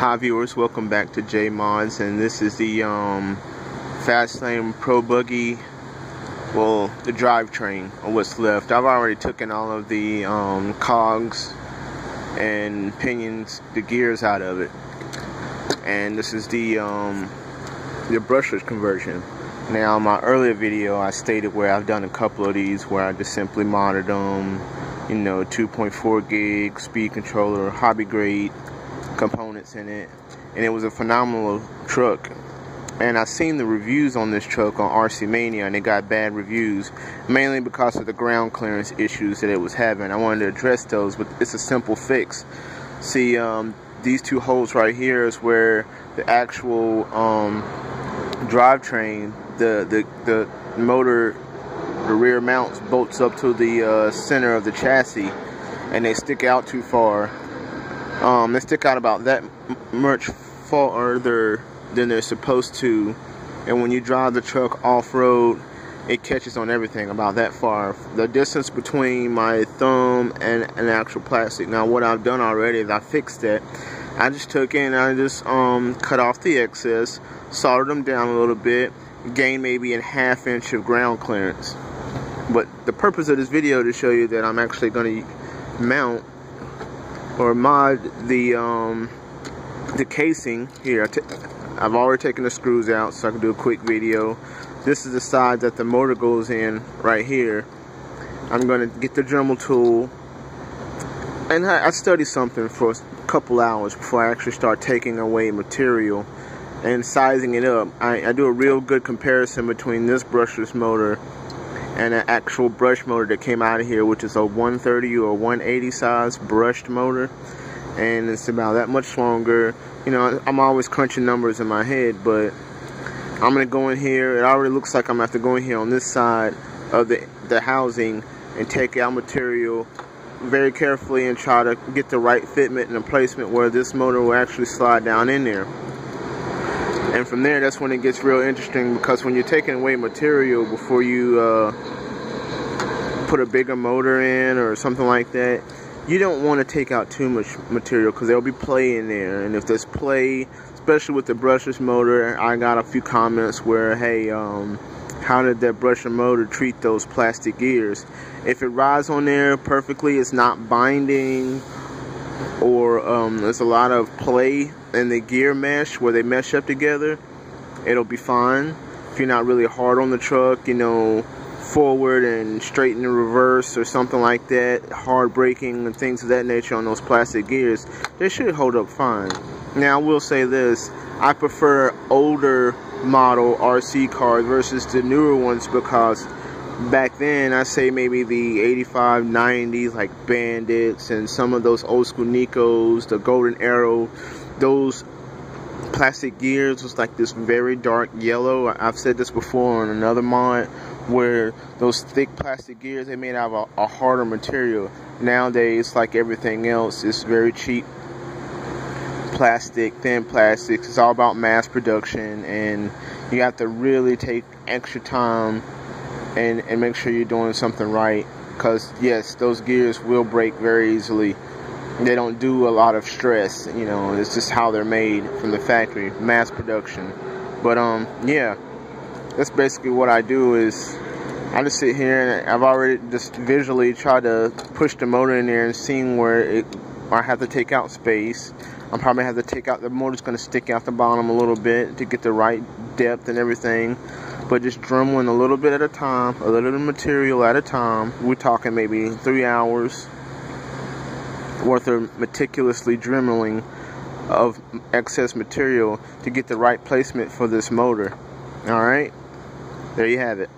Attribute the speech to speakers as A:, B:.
A: Hi viewers, welcome back to J Mods, and this is the fast lane pro-buggy, well, the drivetrain, or what's left. I've already taken all of the cogs and pinions, the gears out of it, and this is the brushless conversion. Now, in my earlier video, I stated where I've done a couple of these where I just simply modded them, 2.4 gig speed controller, hobby grade components in it, and it was a phenomenal truck. And I seen the reviews on this truck on RC Mania, and it got bad reviews mainly because of the ground clearance issues that it was having. I wanted to address those, but it's a simple fix. See, these two holes right here is where the actual drivetrain, the motor, the rear mounts bolts up to the center of the chassis, and they stick out too far. They stick out about that much farther than they're supposed to, and when you drive the truck off-road, it catches on everything about that far. The distance between my thumb and an actual plastic. Now, what I've done already is I fixed that. I just took in, I just cut off the excess, soldered them down a little bit, gained maybe a ½ inch of ground clearance. But the purpose of this video is to show you that I'm actually going to mount or mod the casing here. I've already taken the screws out so I can do a quick video. This is the side that the motor goes in right here. I'm going to get the Dremel tool, and I studied something for a couple hours before I actually start taking away material and sizing it up. I do a real good comparison between this brushless motor and an actual brush motor that came out of here, which is a 130 or 180 size brushed motor, and it's about that much longer. I'm always crunching numbers in my head, but I'm gonna go in here. It already looks like I'm gonna have to go in here on this side of the housing and take out material very carefully and try to get the right fitment and the placement where this motor will actually slide down in there. And from there, that's when it gets real interesting, because when you're taking away material before you put a bigger motor in or something like that, you don't want to take out too much material, because there'll be play in there. And if there's play, especially with the brushless motor, I got a few comments where, hey, how did that brushless motor treat those plastic gears? If it rides on there perfectly, it's not binding, or there's a lot of play in the gear mesh where they mesh up together, it'll be fine. If you're not really hard on the truck, forward and straight in the reverse or something like that, hard braking and things of that nature on those plastic gears, they should hold up fine. Now, I will say this, I prefer older model RC cars versus the newer ones, because back then, I say maybe the 85, 90s, like Bandits and some of those old school Nikos, the Golden Arrow, those plastic gears was like this very dark yellow. I've said this before on another mod, where those thick plastic gears, they made out of a harder material. Nowadays, like everything else, it's very cheap plastic, thin plastics. It's all about mass production, and you have to really take extra time and make sure you're doing something right, because yes, those gears will break very easily. They don't do a lot of stress, it's just how they're made from the factory, mass production. But yeah, that's basically what I do. Is I just sit here and I've already just visually tried to push the motor in there and seeing where I have to take out space. I'm probably have to take out, the motor's going to stick out the bottom a little bit to get the right depth and everything. But just dremeling a little bit at a time, a little material at a time. We're talking maybe 3 hours worth of meticulously dremeling of excess material to get the right placement for this motor. Alright, there you have it.